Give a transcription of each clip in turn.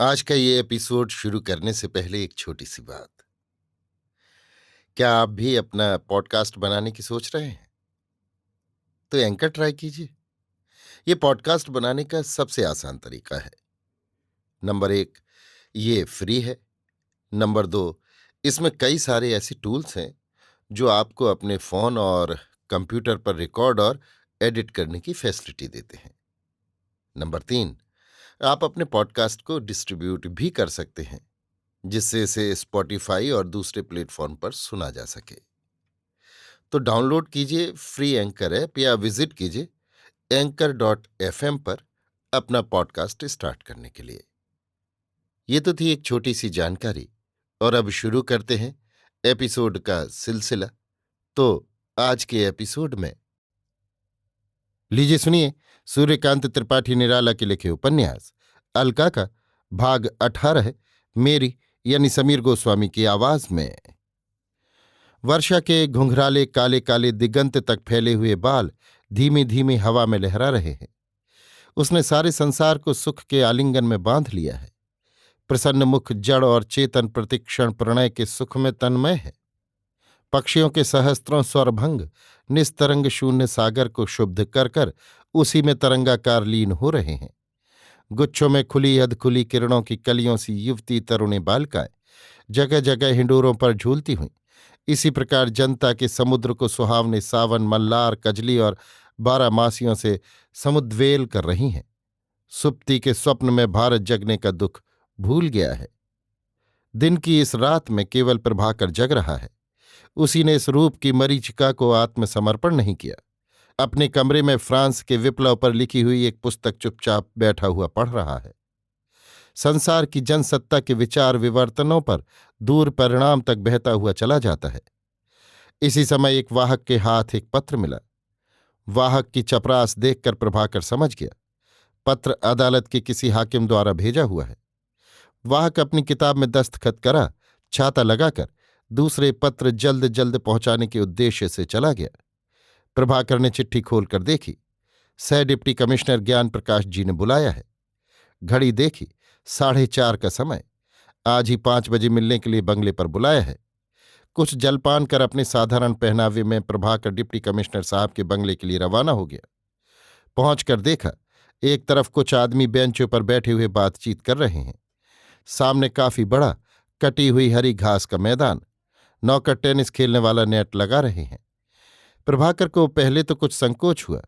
आज का ये एपिसोड शुरू करने से पहले एक छोटी सी बात। क्या आप भी अपना पॉडकास्ट बनाने की सोच रहे हैं? तो एंकर ट्राई कीजिए। ये पॉडकास्ट बनाने का सबसे आसान तरीका है। नंबर 1, ये फ्री है। नंबर 2, इसमें कई सारे ऐसे टूल्स हैं जो आपको अपने फोन और कंप्यूटर पर रिकॉर्ड और एडिट करने की फैसिलिटी देते हैं। नंबर 3, आप अपने पॉडकास्ट को डिस्ट्रीब्यूट भी कर सकते हैं, जिससे इसे स्पॉटिफाई और दूसरे प्लेटफॉर्म पर सुना जा सके। तो डाउनलोड कीजिए फ्री एंकर ऐप या विजिट कीजिए anchor.fm पर अपना पॉडकास्ट स्टार्ट करने के लिए। ये तो थी एक छोटी सी जानकारी, और अब शुरू करते हैं एपिसोड का सिलसिला। तो आज के एपिसोड में लीजिए सुनिए सूर्यकांत त्रिपाठी निराला के लिखे उपन्यास अलका का भाग 18 मेरी यानी समीर गोस्वामी की आवाज में। वर्षा के घुंघराले काले काले दिगंत तक फैले हुए बाल धीमी धीमी हवा में लहरा रहे हैं। उसने सारे संसार को सुख के आलिंगन में बांध लिया है। प्रसन्न मुख जड़ और चेतन प्रतिक्षण प्रणय के सुख में तन्मय है। पक्षियों के सहस्त्रों स्वरभंग निस्तरंग शून्य सागर को शुद्ध कर कर उसी में तरंगाकार लीन हो रहे हैं। गुच्छों में खुली अधखुली किरणों की कलियों सी युवती तरुणी बालिकाएं जगह जगह हिंडोरों पर झूलती हुई इसी प्रकार जनता के समुद्र को सुहावने सावन मल्लार कजली और बारहमासियों से समुद्वेल कर रही हैं। सुप्ति के स्वप्न में भारत जगने का दुख भूल गया है। दिन की इस रात में केवल प्रभाकर जग रहा है। उसी ने इस रूप की मरीचिका को आत्मसमर्पण नहीं किया। अपने कमरे में फ्रांस के विप्लव पर लिखी हुई एक पुस्तक चुपचाप बैठा हुआ पढ़ रहा है। संसार की जनसत्ता के विचार विवर्तनों पर दूर परिणाम तक बहता हुआ चला जाता है। इसी समय एक वाहक के हाथ एक पत्र मिला। वाहक की चपरास देखकर प्रभाकर समझ गया पत्र अदालत के किसी हाकिम द्वारा भेजा हुआ है। वाहक अपनी किताब में दस्तखत करा, छाता लगाकर दूसरे पत्र जल्द जल्द पहुंचाने के उद्देश्य से चला गया। प्रभाकर ने चिट्ठी खोलकर देखी। सह डिप्टी कमिश्नर ज्ञान प्रकाश जी ने बुलाया है। घड़ी देखी, 4:30 का समय। आज ही 5 बजे मिलने के लिए बंगले पर बुलाया है। कुछ जलपान कर अपने साधारण पहनावे में प्रभाकर डिप्टी कमिश्नर साहब के बंगले के लिए रवाना हो गया। पहुंचकर देखा, एक तरफ कुछ आदमी बेंचों पर बैठे हुए बातचीत कर रहे हैं। सामने काफी बड़ा कटी हुई हरी घास का मैदान, नौकर टेनिस खेलने वाला नेट लगा रहे हैं। प्रभाकर को पहले तो कुछ संकोच हुआ,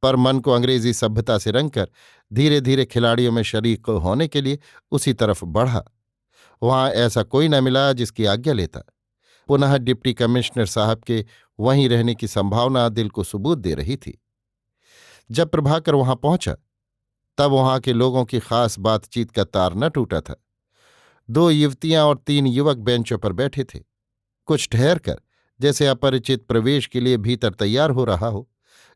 पर मन को अंग्रेजी सभ्यता से रंगकर धीरे धीरे खिलाड़ियों में शरीक होने के लिए उसी तरफ बढ़ा। वहां ऐसा कोई न मिला जिसकी आज्ञा लेता। पुनः डिप्टी कमिश्नर साहब के वहीं रहने की संभावना दिल को सुबूत दे रही थी। जब प्रभाकर वहां पहुंचा तब वहां के लोगों की खास बातचीत का तार न टूटा था। 2 युवतियां और 3 युवक बेंचों पर बैठे थे। कुछ ठहर कर, जैसे अपरिचित प्रवेश के लिए भीतर तैयार हो रहा हो,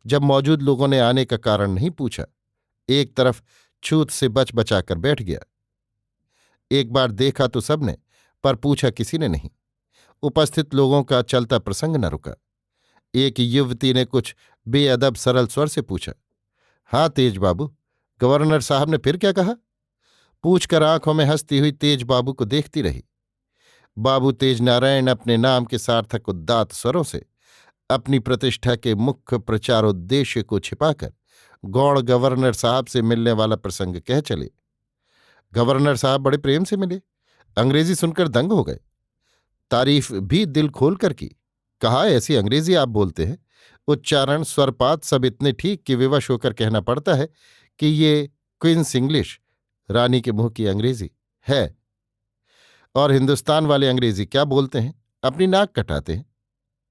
जब मौजूद लोगों ने आने का कारण नहीं पूछा, एक तरफ छूत से बच बचाकर बैठ गया। एक बार देखा तो सबने, पर पूछा किसी ने नहीं। उपस्थित लोगों का चलता प्रसंग न रुका। एक युवती ने कुछ बेअदब सरल स्वर से पूछा, हाँ तेज बाबू, गवर्नर साहब ने फिर क्या कहा? पूछकर आंखों में हंसती हुई तेज बाबू को देखती रही। बाबू तेज नारायण अपने नाम के सार्थक उद्दात स्वरों से अपनी प्रतिष्ठा के मुख्य प्रचारोद्देश्य को छिपाकर गौड़ गवर्नर साहब से मिलने वाला प्रसंग कह चले। गवर्नर साहब बड़े प्रेम से मिले, अंग्रेजी सुनकर दंग हो गए। तारीफ भी दिल खोलकर की। कहा, ऐसी अंग्रेजी आप बोलते हैं, उच्चारण स्वरपात सब इतने ठीक कि विवश होकर कहना पड़ता है कि ये क्वींस इंग्लिश, रानी के मुंह की अंग्रेजी है। और हिंदुस्तान वाले अंग्रेजी क्या बोलते हैं, अपनी नाक कटाते हैं।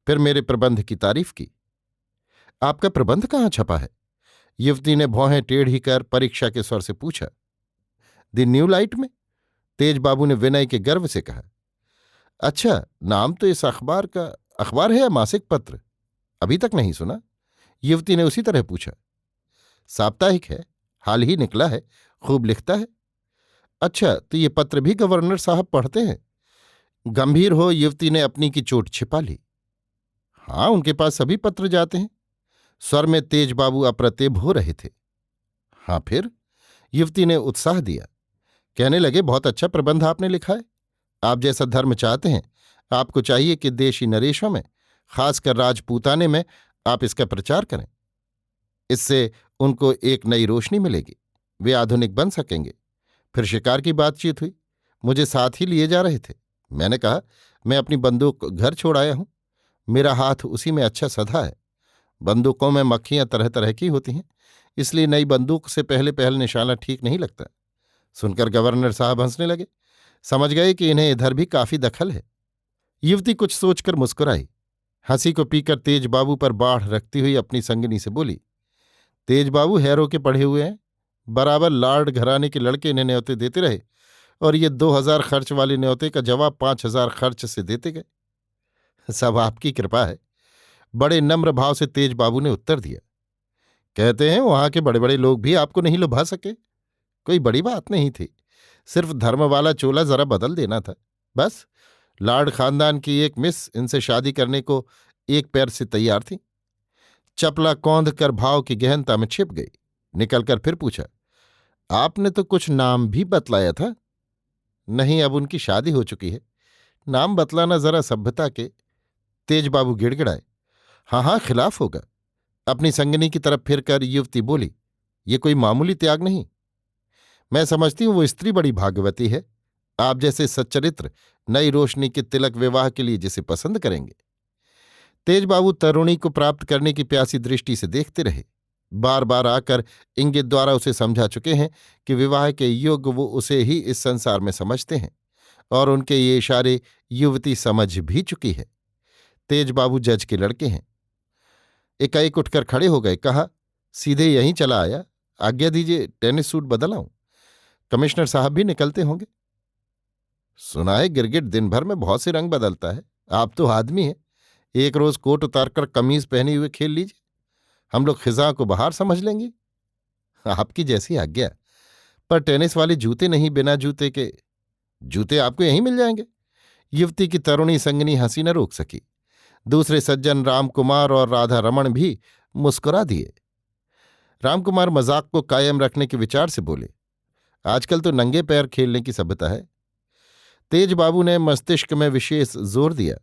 फिर मेरे प्रबंध की तारीफ की। आपका प्रबंध कहाँ छपा है? युवती ने भौहें टेढ़ी कर परीक्षा के स्वर से पूछा। द न्यू लाइट में, तेज बाबू ने विनय के गर्व से कहा। अच्छा, नाम तो इस अखबार है या मासिक पत्र? अभी तक नहीं सुना। युवती ने उसी तरह पूछा। साप्ताहिक है, हाल ही निकला है, खूब लिखता है। अच्छा, तो ये पत्र भी गवर्नर साहब पढ़ते हैं? गंभीर हो युवती ने अपनी की चोट छिपा ली। हाँ, उनके पास सभी पत्र जाते हैं। स्वर में तेज बाबू अप्रतिभ हो रहे थे। हाँ फिर? युवती ने उत्साह दिया। कहने लगे, बहुत अच्छा प्रबंध आपने लिखा है। आप जैसा धर्म चाहते हैं, आपको चाहिए कि देशी नरेशों में, खासकर राजपूताने में, आप इसका प्रचार करें। इससे उनको एक नई रोशनी मिलेगी, वे आधुनिक बन सकेंगे। फिर शिकार की बातचीत हुई। मुझे साथ ही लिए जा रहे थे। मैंने कहा, मैं अपनी बंदूक घर छोड़ आया हूं, मेरा हाथ उसी में अच्छा सधा है। बंदूकों में मक्खियां तरह तरह की होती हैं, इसलिए नई बंदूक से पहले पहल निशाना ठीक नहीं लगता। सुनकर गवर्नर साहब हंसने लगे, समझ गए कि इन्हें इधर भी काफी दखल है। युवती कुछ सोचकर मुस्कुराई। हंसी को पीकर तेज बाबू पर बाढ़ रखती हुई अपनी संगिनी से बोली, तेज बाबू हैरों के पढ़े हुए हैं, बराबर लॉर्ड घराने के लड़के इन्हें न्योते देते रहे और ये 2,000 खर्च वाले न्योते का जवाब 5,000 खर्च से देते गए। सब आपकी कृपा है, बड़े नम्र भाव से तेज बाबू ने उत्तर दिया। कहते हैं वहां के बड़े बड़े लोग भी आपको नहीं लुभा सके। कोई बड़ी बात नहीं थी, सिर्फ धर्म वाला चोला जरा बदल देना था, बस। लाड खानदान की एक मिस इनसे शादी करने को एक पैर से तैयार थी। चपला कौंध कर भाव की गहनता में छिप गई। निकलकर फिर पूछा, आपने तो कुछ नाम भी बतलाया था। नहीं, अब उनकी शादी हो चुकी है, नाम बतलाना जरा सभ्यता के। तेज बाबू गिड़गिड़ाए, हाँ हाँ, खिलाफ होगा। अपनी संगनी की तरफ फिरकर युवती बोली, ये कोई मामूली त्याग नहीं। मैं समझती हूं वो स्त्री बड़ी भाग्यवती है, आप जैसे सच्चरित्र नई रोशनी के तिलक विवाह के लिए जिसे पसंद करेंगे। तेजबाबू तरुणी को प्राप्त करने की प्यासी दृष्टि से देखते रहे। बार बार आकर इंगित द्वारा उसे समझा चुके हैं कि विवाह के योग्य वो उसे ही इस संसार में समझते हैं, और उनके ये इशारे युवती समझ भी चुकी है। तेजबाबू जज के लड़के हैं। एकाएक उठकर खड़े हो गए, कहा, सीधे यहीं चला आया, आज्ञा दीजिए टेनिस सूट बदल आऊं। कमिश्नर साहब भी निकलते होंगे। सुना है गिरगिट दिन भर में बहुत से रंग बदलता है, आप तो आदमी हैं, एक रोज कोट उतारकर कमीज पहने हुए खेल लीजिए, हम लोग खिजा को बाहर समझ लेंगे। आपकी जैसी आज्ञा, पर टेनिस वाले जूते नहीं, बिना जूते के। जूते आपको यहीं मिल जाएंगे। युवती की तरुणी संगनी हंसी न रोक सकी। दूसरे सज्जन रामकुमार और राधा रमण भी मुस्कुरा दिए। रामकुमार मजाक को कायम रखने के विचार से बोले, आजकल तो नंगे पैर खेलने की सभ्यता है। तेज बाबू ने मस्तिष्क में विशेष जोर दिया,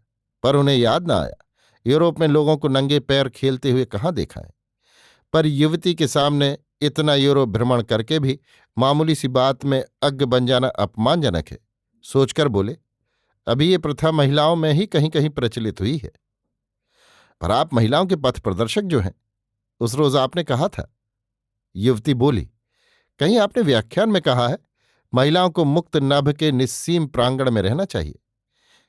पर उन्हें याद न आया यूरोप में लोगों को नंगे पैर खेलते हुए कहाँ देखा है। पर युवती के सामने इतना यूरोप भ्रमण करके भी मामूली सी बात में अज्ञ बन जाना अपमानजनक है। सोचकर बोले, अभी ये प्रथा महिलाओं में ही कहीं कहीं प्रचलित हुई है, पर आप महिलाओं के पथ प्रदर्शक जो हैं, उस रोज आपने कहा था। युवती बोली, कहीं आपने व्याख्यान में कहा है महिलाओं को मुक्त नभ के निस्सीम प्रांगण में रहना चाहिए।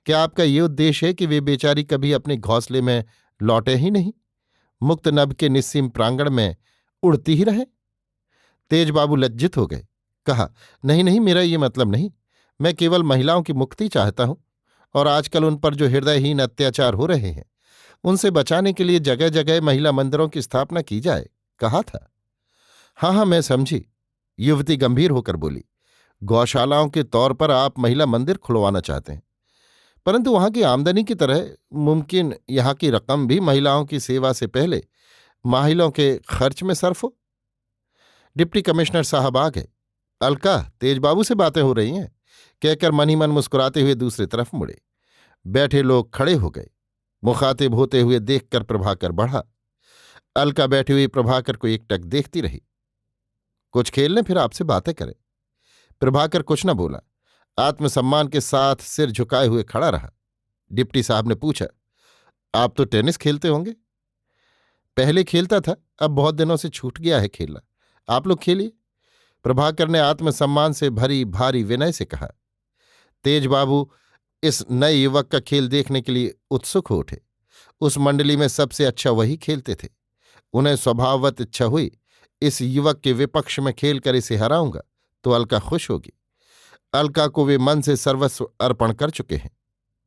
क्या आपका ये उद्देश्य है कि वे बेचारी कभी अपने घोंसले में लौटे ही नहीं, मुक्त नभ के निस्सीम प्रांगण में उड़ती ही रहें? तेज बाबू लज्जित हो गए। कहा, नहीं नहीं, मेरा ये मतलब नहीं, मैं केवल महिलाओं की मुक्ति चाहता हूं, और आजकल उन पर जो हृदयहीन अत्याचार हो रहे हैं उनसे बचाने के लिए जगह जगह महिला मंदिरों की स्थापना की जाए, कहा था। हाँ हाँ, मैं समझी। युवती गंभीर होकर बोली, गौशालाओं के तौर पर आप महिला मंदिर खुलवाना चाहते हैं, परंतु वहां की आमदनी की तरह मुमकिन यहां की रकम भी महिलाओं की सेवा से पहले माहिलों के खर्च में सर्फ हो। डिप्टी कमिश्नर साहब आ गए। अलका, तेजबाबू से बातें हो रही हैं, कहकर मन ही मन मुस्कुराते हुए दूसरी तरफ मुड़े। बैठे लोग खड़े हो गए। मुखातिब होते हुए देखकर प्रभाकर बढ़ा। अलका बैठी हुई प्रभाकर को एकटक देखती रही। कुछ खेल लें, फिर आपसे बातें करें। प्रभाकर कुछ न बोला, आत्मसम्मान के साथ सिर झुकाए हुए खड़ा रहा। डिप्टी साहब ने पूछा, आप तो टेनिस खेलते होंगे? पहले खेलता था, अब बहुत दिनों से छूट गया है खेलना, आप लोग खेलिए। प्रभाकर ने आत्मसम्मान से भरी भारी विनय से कहा। तेज बाबू इस नए युवक का खेल देखने के लिए उत्सुक हो उठे। उस मंडली में सबसे अच्छा वही खेलते थे। उन्हें स्वभाववत इच्छा हुई, इस युवक के विपक्ष में खेलकर इसे हराऊंगा तो अलका खुश होगी। अलका को वे मन से सर्वस्व अर्पण कर चुके हैं,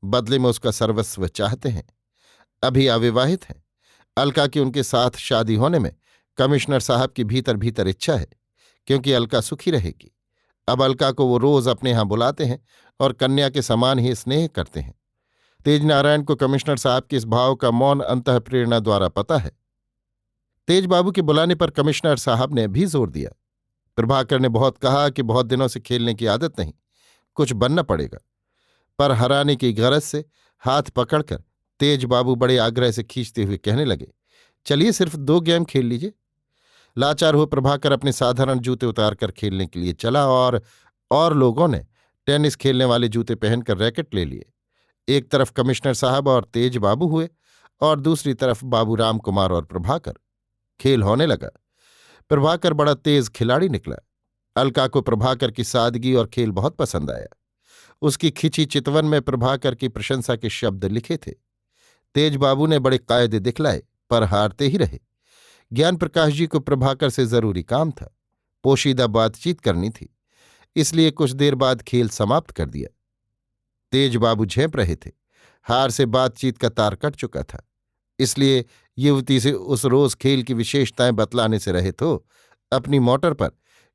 बदले में उसका सर्वस्व चाहते हैं। अभी अविवाहित हैं। अलका की उनके साथ शादी होने में कमिश्नर साहब की भीतर भीतर इच्छा है, क्योंकि अलका सुखी रहेगी। अब अलका को वो रोज अपने यहां बुलाते हैं और कन्या के समान ही स्नेह करते हैं। तेजनारायण को कमिश्नर साहब के इस भाव का मौन अंतःप्रेरणा द्वारा पता है। तेज बाबू के बुलाने पर कमिश्नर साहब ने भी जोर दिया। प्रभाकर ने बहुत कहा कि बहुत दिनों से खेलने की आदत नहीं, कुछ बनना पड़ेगा। पर हराने की गरज से हाथ पकड़कर तेज बाबू बड़े आग्रह से खींचते हुए कहने लगे, चलिए सिर्फ 2 गेम खेल लीजिए। लाचार हुए प्रभाकर अपने साधारण जूते उतारकर खेलने के लिए चला और लोगों ने टेनिस खेलने वाले जूते पहनकर रैकेट ले लिए। एक तरफ कमिश्नर साहब और तेज बाबू हुए और दूसरी तरफ बाबू राम कुमार और प्रभाकर। खेल होने लगा। प्रभाकर बड़ा तेज खिलाड़ी निकला। अलका को प्रभाकर की सादगी और खेल बहुत पसंद आया। उसकी खिंची चितवन में प्रभाकर की प्रशंसा के शब्द लिखे थे। तेज बाबू ने बड़े कायदे दिखलाए, पर हारते ही रहे। ज्ञान प्रकाश जी को प्रभाकर से जरूरी काम था, पोशीदा बातचीत करनी थी, इसलिए कुछ देर बाद खेल समाप्त कर दिया। तेज बाबू झेप रहे थे, हार से बातचीत का तार कट चुका था, इसलिए युवती से उस रोज खेल की विशेषताएं बतलाने से रहे तो अपनी मोटर पर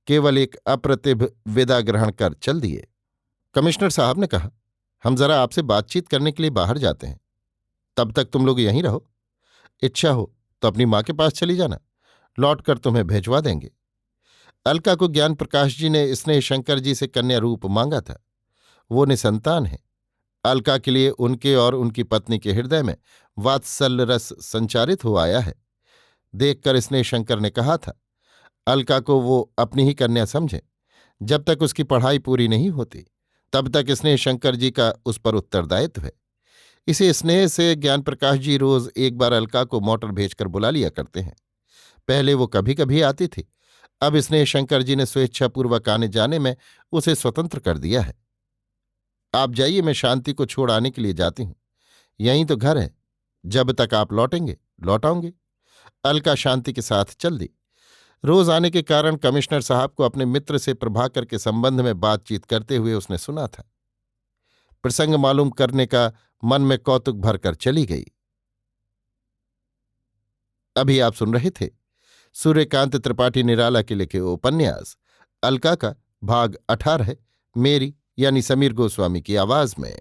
केवल एक अप्रतिभ विदा ग्रहण कर चल दिए। कमिश्नर साहब ने कहा, हम जरा आपसे बातचीत करने के लिए बाहर जाते हैं, तब तक तुम लोग यहीं रहो। इच्छा हो तो अपनी माँ के पास चली जाना, लौटकर तुम्हें भेजवा देंगे। अलका को ज्ञान प्रकाश जी ने स्नेह शंकर जी से कन्या रूप मांगा था। वो निसंतान है। अलका के लिए उनके और उनकी पत्नी के हृदय में वात्सल्य रस संचारित हो आया है। देखकर स्नेह शंकर ने कहा था, अलका को वो अपनी ही कन्या समझे। जब तक उसकी पढ़ाई पूरी नहीं होती तब तक स्नेह शंकर जी का उस पर उत्तरदायित्व है। इसी स्नेह से ज्ञान प्रकाश जी रोज एक बार अलका को मोटर भेजकर बुला लिया करते हैं। पहले वो कभी कभी आती थी, अब स्नेह शंकर जी ने स्वेच्छापूर्वक आने जाने में उसे स्वतंत्र कर दिया है। आप जाइए, मैं शांति को छोड़ आने के लिए जाती हूं। यहीं तो घर है, जब तक आप लौटेंगे लौट आऊंगी। अलका शांति के साथ चल दी। रोज आने के कारण कमिश्नर साहब को अपने मित्र से प्रभाकर के संबंध में बातचीत करते हुए उसने सुना था। प्रसंग मालूम करने का मन में कौतुक भरकर चली गई। अभी आप सुन रहे थे सूर्यकांत त्रिपाठी निराला के लिखे उपन्यास अलका का भाग 18, मेरी यानी समीर गोस्वामी की आवाज में।